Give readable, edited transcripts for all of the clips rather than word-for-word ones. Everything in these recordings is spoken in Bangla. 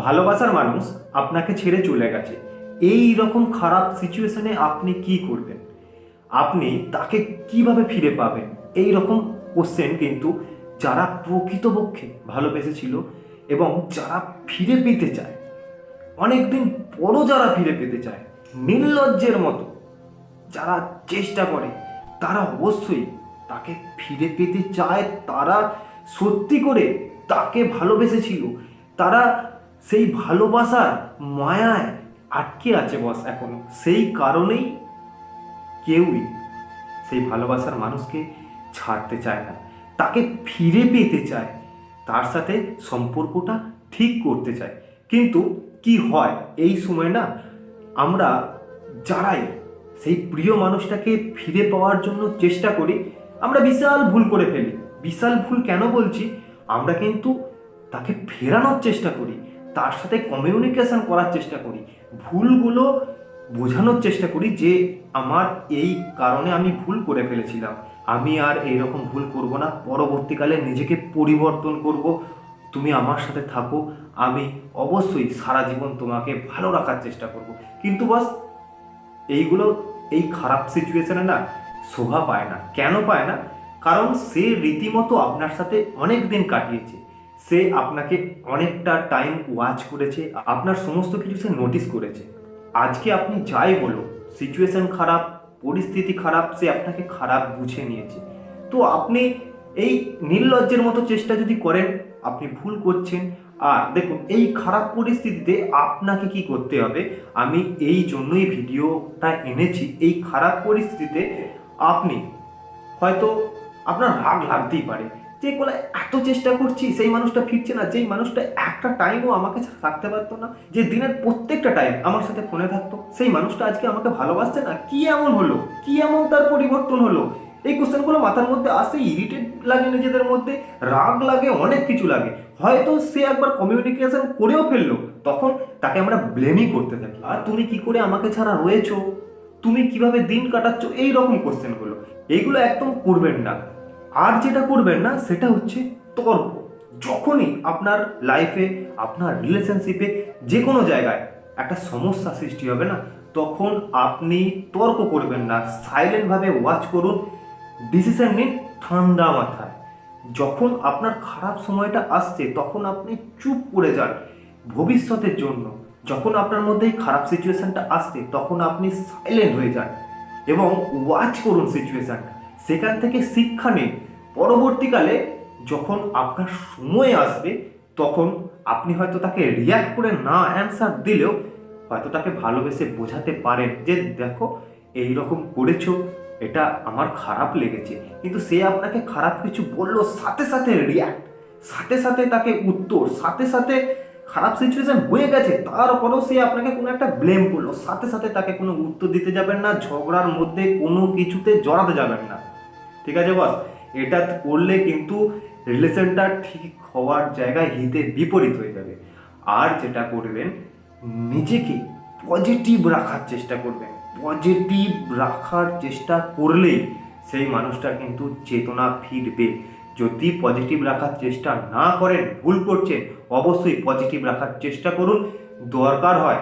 ভালোবাসার মানুষ আপনাকে ছেড়ে চলে গেছে, এই রকম খারাপ সিচুয়েশনে আপনি কি করবেন? আপনি তাকে কিভাবে ফিরে পাবেন? এই রকম কোশ্চেন কিন্তু যারা প্রকৃতপক্ষে ভালোবেসেছিল এবং যারা ফিরে পেতে চায়, অনেকদিন পরও যারা ফিরে পেতে চায়, নির্লজ্জের মতো যারা চেষ্টা করে, তারা অবশ্যই তাকে ফিরে পেতে চায়। তারা সত্যি করে তাকে ভালোবেসেছিল, তারা সেই ভালোবাসার মায়ায় আটকে আছে বস এখনো। সেই কারণেই কেউই সেই ভালোবাসার মানুষকে ছাড়তে চায় না, তাকে ফিরে পেতে চায়, তার সাথে সম্পর্কটা ঠিক করতে চায়। কিন্তু কি হয় এই সময় না, আমরা যারাই সেই প্রিয় মানুষটাকে ফিরে পাওয়ার জন্য চেষ্টা করি, আমরা বিশাল ভুল করে ফেলি। বিশাল ভুল কেন বলছি? আমরা কিন্তু তাকে ফেরানোর চেষ্টা করি, তার সাথে কমিউনিকেশন করার চেষ্টা করি, ভুলগুলো বোঝানোর চেষ্টা করি যে আমার এই কারণে আমি ভুল করে ফেলেছিলাম, আমি আর এইরকম ভুল করব না, পরবর্তীকালে নিজেকে পরিবর্তন করব, তুমি আমার সাথে থাকো, আমি অবশ্যই সারা জীবন তোমাকে ভালো রাখার চেষ্টা করব। কিন্তু বাস এইগুলো এই খারাপ সিচুয়েশনে না শোভা পায় না। কেন পায় না? কারণ সে রীতিমতো আপনার সাথে অনেক দিন কাটিয়েছে, সে আপনাকে অনেকটা টাইম ওয়াচ করেছে, আপনার সমস্ত কিছু সে নোটিস করেছে। আজকে আপনি যাই বলো, সিচুয়েশন খারাপ, পরিস্থিতি খারাপ, সে আপনাকে খারাপ বুঝে নিয়েছে। তো আপনি এই নির্লজ্জের মতো চেষ্টা যদি করেন, আপনি ভুল করছেন। আর দেখুন, এই খারাপ পরিস্থিতিতে আপনাকে কি করতে হবে, আমি এই জন্যই ভিডিওটা এনেছি। এই খারাপ পরিস্থিতিতে আপনি হয়তো আপনার রাগ লাগতেই পারে যে বলে এত চেষ্টা করছি, সেই মানুষটা ফিরছে না, যেই মানুষটা একটা টাইমও আমাকে থাকতে পারতো না, যে দিনের প্রত্যেকটা টাইম আমার সাথে ফোনে থাকতো, সেই মানুষটা আজকে আমাকে ভালোবাসছে না। কি এমন হলো? কি এমন তার পরিবর্তন হলো? এই কোশ্চেনগুলো মাথার মধ্যে আসে, ইরিটেট লাগে নিজেদের মধ্যে, রাগ লাগে, অনেক কিছু লাগে। হয়তো সে একবার কমিউনিকেশন করেও ফেললো, তখন তাকে আমরা ব্লেমই করতে থাকি। আর তুমি কি করে আমাকে ছাড়া রয়েছো, তুমি কিভাবে দিন কাটাচ্ছ, এই রকম কোশ্চেনগুলো, এইগুলো একদম করবেন না। আর যেটা করবেন না সেটা হচ্ছে তর্ক। যখনই আপনার লাইফে, আপনার রিলেশনশিপে, যে কোনো জায়গায় একটা সমস্যা সৃষ্টি হবে না, তখন আপনি তর্ক করবেন না, সাইলেন্টভাবে ওয়াচ করুন, ডিসিশন নিন ঠান্ডা মাথায়। যখন আপনার খারাপ সময়টা আসছে, তখন আপনি চুপ করে যান ভবিষ্যতের জন্য। যখন আপনার মধ্যে এই খারাপ সিচুয়েশনটা আসছে, তখন আপনি সাইলেন্ট হয়ে যান এবং ওয়াচ করুন সিচুয়েশনটা, সেখান থেকে শিক্ষা নিন। পরবর্তীকালে যখন আপনার সময় আসবে, তখন আপনি হয়তো তাকে রিয়াক্ট করে না অ্যান্সার দিলেও হয়তো তাকে ভালোবেসে বোঝাতে পারেন যে দেখো, এই রকম করেছো, এটা আমার খারাপ লেগেছে। কিন্তু সে আপনাকে খারাপ কিছু বললো, সাথে সাথে রিয়াক্ট, সাথে সাথে তাকে উত্তর, সাথে সাথে খারাপ সিচুয়েশন হয়ে গেছে, তারপরেও সে আপনাকে কোনো একটা ব্লেম করলো, সাথে সাথে তাকে কোনো উত্তর দিতে যাবেন না, ঝগড়ার মধ্যে কোনো কিছুতে জড়াতে যাবেন না। ঠিক আছে বস? এটা করলে কিন্তু রিলেশনটা ঠিক হওয়ার জায়গায় হিতে বিপরীত হয়ে যাবে। আর যেটা করবেন, নিজেকে পজিটিভ রাখার চেষ্টা করবেন। পজিটিভ রাখার চেষ্টা করলেই সেই মানুষটা কিন্তু চেতনা ফিরবে। যদি পজিটিভ রাখার চেষ্টা না করেন, ভুল করছেন। অবশ্যই পজিটিভ রাখার চেষ্টা করুন। দরকার হয়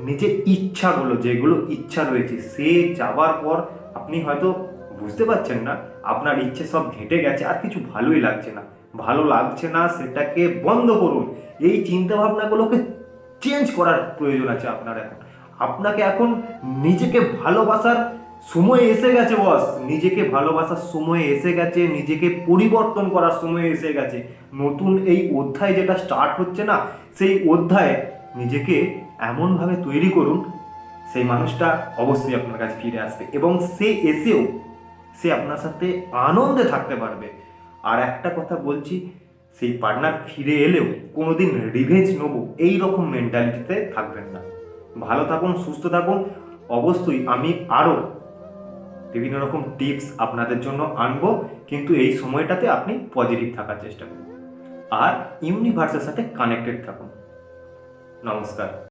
নিজের ইচ্ছাগুলো, যেগুলো ইচ্ছা রয়েছে, সে যাওয়ার পর আপনি হয়তো বুঝতে পারছেন না, আপনার ইচ্ছে সব ঘেঁটে গেছে, আর কিছু ভালোই লাগছে না, ভালো লাগছে না, সেটাকে বন্ধ করুন। এই চিন্তা ভাবনাগুলোকে চেঞ্জ করার প্রয়োজন আছে আপনার এখন। আপনাকে এখন নিজেকে ভালোবাসার সময় এসে গেছে বস, নিজেকে ভালোবাসার সময় এসে গেছে, নিজেকে পরিবর্তন করার সময় এসে গেছে। নতুন এই অধ্যায় যেটা স্টার্ট হচ্ছে না, সেই অধ্যায়ে নিজেকে এমনভাবে তৈরি করুন, সেই মানুষটা অবশ্যই আপনার কাছে ফিরে আসবে এবং সে এসেও সে আপনার সাথে আনন্দে থাকতে পারবে। আর একটা কথা বলছি, সেই পার্টনার ফিরে এলেও কোনোদিন রিভেঞ্জ নেবো এই রকম মেন্টালিটিতে থাকবেন না। ভালো থাকুন, সুস্থ থাকুন। অবশ্যই আমি আরও বিভিন্ন রকম টিপস আপনাদের জন্য আনবো, কিন্তু এই সময়টাতে আপনি পজিটিভ থাকার চেষ্টা করুন আর ইউনিভার্সের সাথে কানেক্টেড থাকুন। নমস্কার।